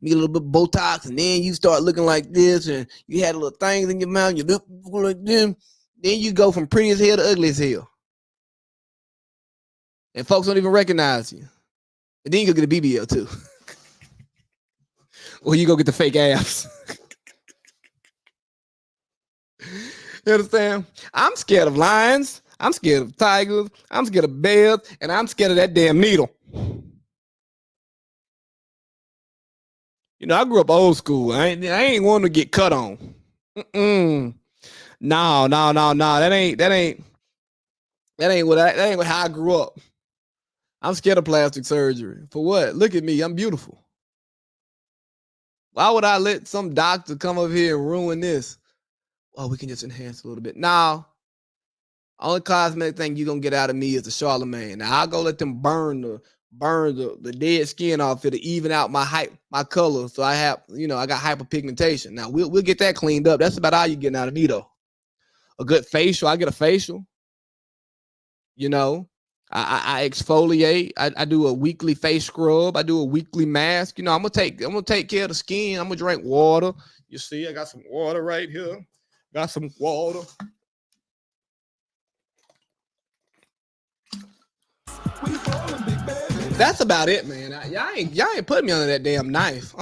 Speaker 1: me get a little bit of Botox. And then you start looking like this. And you had a little things in your mouth. You look like them. Then you go from pretty as hell to ugly as hell. And folks don't even recognize you. And then you go get a BBL too. Or you go get the fake abs. You understand? I'm scared of lions. I'm scared of tigers. I'm scared of bears. And I'm scared of that damn needle. I grew up old school. I ain't want to get cut on. No. That ain't how I grew up. I'm scared of plastic surgery. For what? Look at me. I'm beautiful. Why would I let some doctor come up here and ruin this? Oh, we can just enhance a little bit. Now, only cosmetic thing you're going to get out of me is the Charlemagne. Now, I'll go let them burn the dead skin off it to even out my color. So I have, I got hyperpigmentation. Now we'll get that cleaned up. That's about all you're getting out of me though. A good facial. I get a facial. I exfoliate. I do a weekly face scrub. I do a weekly mask. You know, I'm gonna take care of the skin. I'm gonna drink water. You see, I got some water right here. Got some water. That's about it, man. Y'all ain't putting me under that damn knife.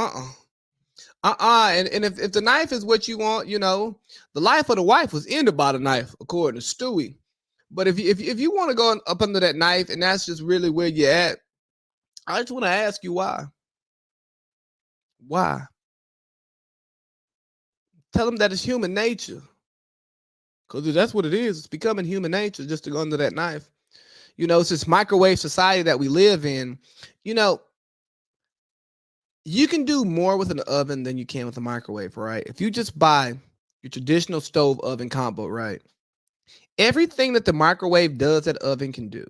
Speaker 1: And if the knife is what you want, you know, the life of the wife was ended by the knife, according to Stewie. But if you want to go up under that knife and that's just really where you're at, I just want to ask you why. Why? Tell them that it's human nature. Because that's what it is. It's becoming human nature just to go under that knife. You know, it's this microwave society that we live in. You know, you can do more with an oven than you can with a microwave, right? If you just buy your traditional stove oven combo, right? Everything that the microwave does, that oven can do.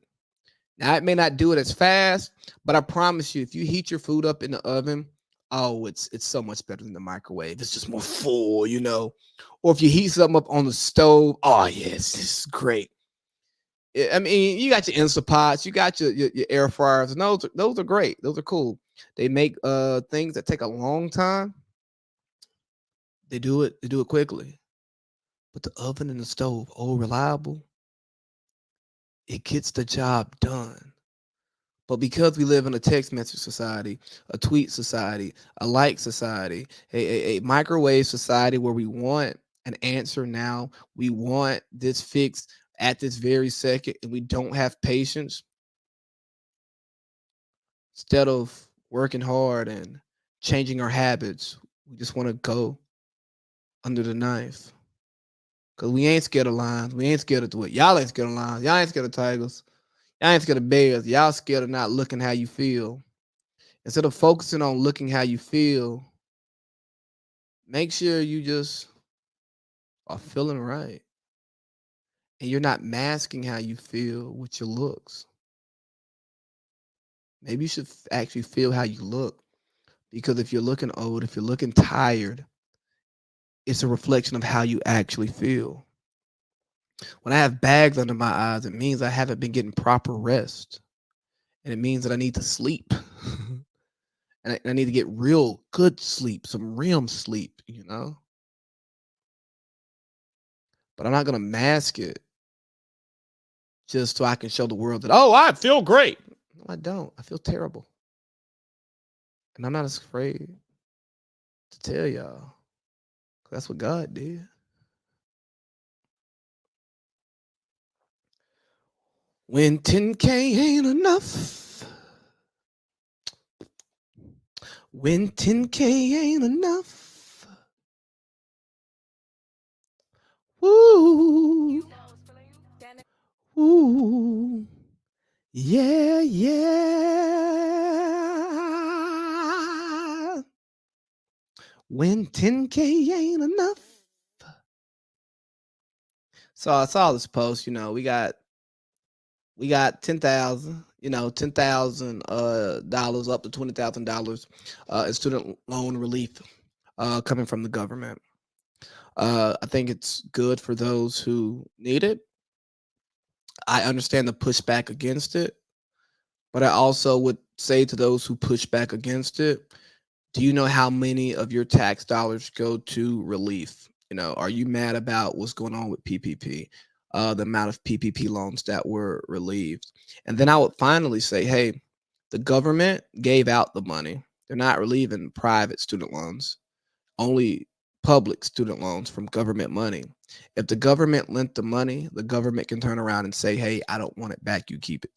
Speaker 1: Now, it may not do it as fast, but I promise you, if you heat your food up in the oven, oh, it's so much better than the microwave. It's just more full, you know. Or if you heat something up on the stove, oh, yes, it's great. I mean, you got your Instant Pots, you got your air fryers, and those are great. Those are cool. They make things that take a long time. They do it quickly. But the oven and the stove, reliable. It gets the job done. But because we live in a text message society, a tweet society, a like society, a microwave society where we want an answer now, we want this fixed at this very second, and we don't have patience, instead of working hard and changing our habits, we just want to go under the knife. Because we ain't scared of lions. We ain't scared of what. Y'all ain't scared of lions. Y'all ain't scared of tigers. Y'all ain't scared of bears. Y'all scared of not looking how you feel. Instead of focusing on looking how you feel, make sure you just are feeling right. And you're not masking how you feel with your looks. Maybe you should actually feel how you look. Because if you're looking old, if you're looking tired, it's a reflection of how you actually feel. When I have bags under my eyes, it means I haven't been getting proper rest. And it means that I need to sleep. and I need to get real good sleep, some REM sleep, you know? But I'm not going to mask it just so I can show the world that, oh, I feel great. No, I don't. I feel terrible. And I'm not as afraid to tell y'all. That's what God did. When 10K ain't enough. When 10K ain't enough. Woo. Woo. Yeah, yeah. When 10K ain't enough. So I saw this post, you know, we got 10,000, you know, $10,000 up to $20,000 in student loan relief coming from the government. I think it's good for those who need it. I understand the pushback against it, but I also would say to those who push back against it, do you know how many of your tax dollars go to relief? You know, are you mad about what's going on with PPP? The amount of PPP loans that were relieved. And then I would finally say, hey, the government gave out the money. They're not relieving private student loans, only public student loans from government money. If the government lent the money, the government can turn around and say, hey, I don't want it back. You keep it.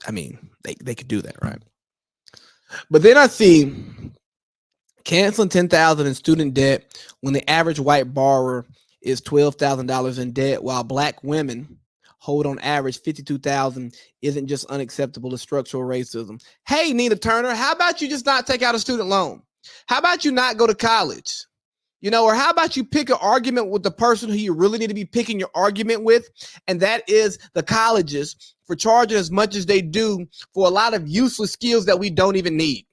Speaker 1: I mean, they could do that, right? But then I see canceling $10,000 in student debt when the average white borrower is $12,000 in debt, while black women hold on average $52,000 isn't just unacceptable, it's structural racism. Hey, Nina Turner, how about you just not take out a student loan? How about you not go to college? You know, or how about you pick an argument with the person who you really need to be picking your argument with, and that is the colleges for charging as much as they do for a lot of useless skills that we don't even need.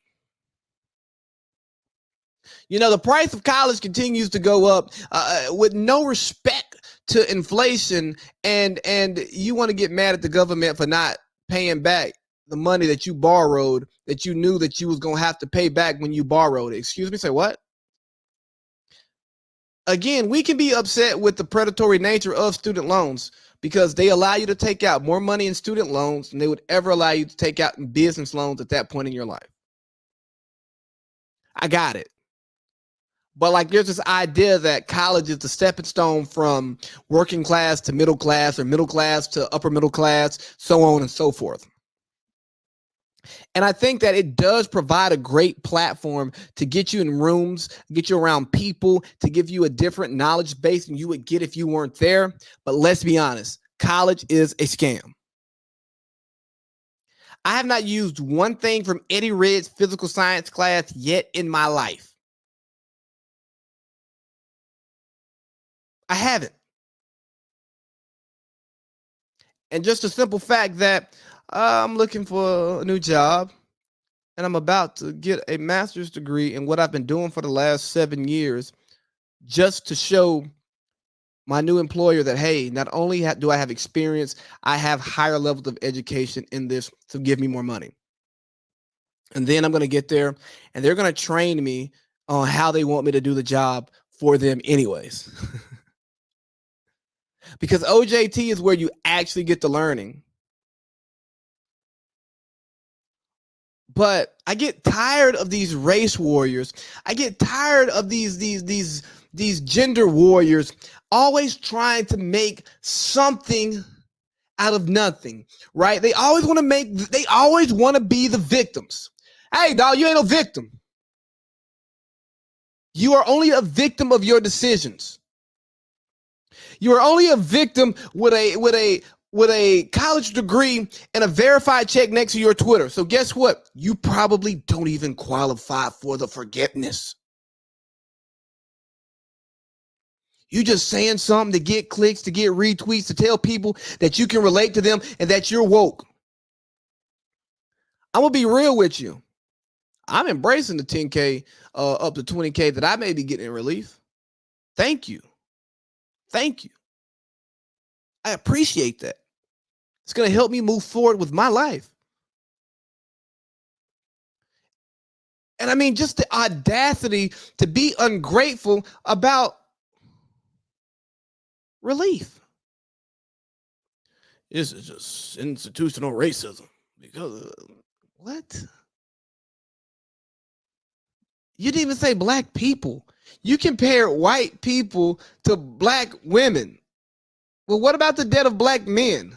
Speaker 1: You know, the price of college continues to go up with no respect to inflation, and you want to get mad at the government for not paying back the money that you borrowed, that you knew that you was going to have to pay back when you borrowed it. Excuse me, say what? Again, we can be upset with the predatory nature of student loans because they allow you to take out more money in student loans than they would ever allow you to take out in business loans at that point in your life. I got it. But like, there's this idea that college is the stepping stone from working class to middle class, or middle class to upper middle class, so on and so forth. And I think that it does provide a great platform to get you in rooms, get you around people, to give you a different knowledge base than you would get if you weren't there. But let's be honest, college is a scam. I have not used one thing from Eddie Red's physical science class yet in my life. I haven't. And just a simple fact that I'm looking for a new job and I'm about to get a master's degree in what I've been doing for the last 7 years, just to show my new employer that, hey, not only do I have experience, I have higher levels of education in this to give me more money. And then I'm going to get there and they're going to train me on how they want me to do the job for them anyways. Because OJT is where you actually get the learning. But I get tired of these race warriors. I get tired of these gender warriors always trying to make something out of nothing, right? They always want to be the victims. Hey, dog, you ain't no victim. You are only a victim of your decisions. You are only a victim with a college degree and a verified check next to your Twitter. So guess what? You probably don't even qualify for the forgiveness. You just saying something to get clicks, to get retweets, to tell people that you can relate to them and that you're woke. I'm going to be real with you. I'm embracing the 10K up to 20K that I may be getting in relief. Thank you. Thank you. I appreciate that. It's going to help me move forward with my life. And I mean, just the audacity to be ungrateful about relief. This is just institutional racism. Because what? You didn't even say black people. You compare white people to black women. Well, what about the death of black men?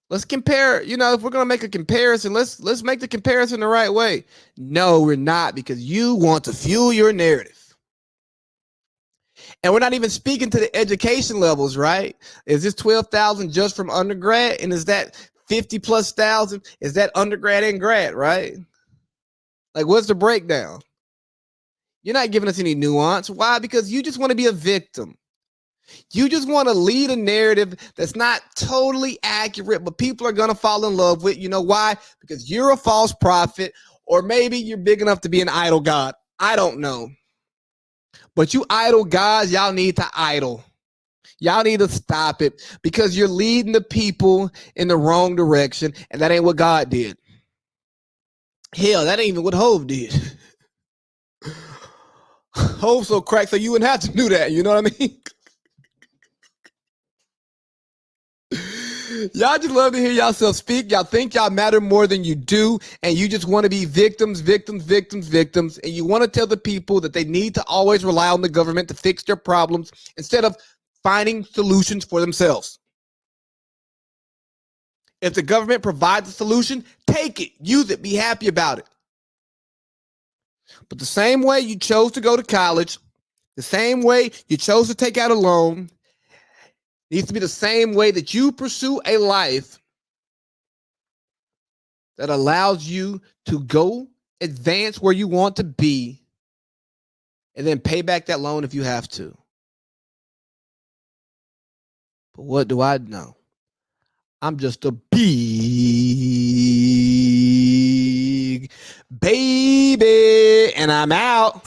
Speaker 1: Let's compare, if we're going to make a comparison, let's make the comparison the right way. No, we're not, because you want to fuel your narrative. And we're not even speaking to the education levels, right? Is this 12,000 just from undergrad? And is that 50 plus thousand? Is that undergrad and grad, right? Like, what's the breakdown? You're not giving us any nuance. Why? Because you just want to be a victim. You just want to lead a narrative that's not totally accurate, but people are going to fall in love with. You know why? Because you're a false prophet, or maybe you're big enough to be an idol god. I don't know. But you idol gods, y'all need to idol. Y'all need to stop it, because you're leading the people in the wrong direction, and that ain't what God did. Hell, that ain't even what Hov did. Hov so cracked, so you wouldn't have to do that. You know what I mean? Y'all just love to hear yourself speak. Y'all think y'all matter more than you do, and you just want to be victims, and you want to tell the people that they need to always rely on the government to fix their problems instead of finding solutions for themselves. If the government provides a solution, take it, use it, be happy about it. But the same way you chose to go to college, the same way you chose to take out a loan, needs to be the same way that you pursue a life that allows you to go advance where you want to be and then pay back that loan if you have to. But what do I know? I'm just a big baby, and I'm out.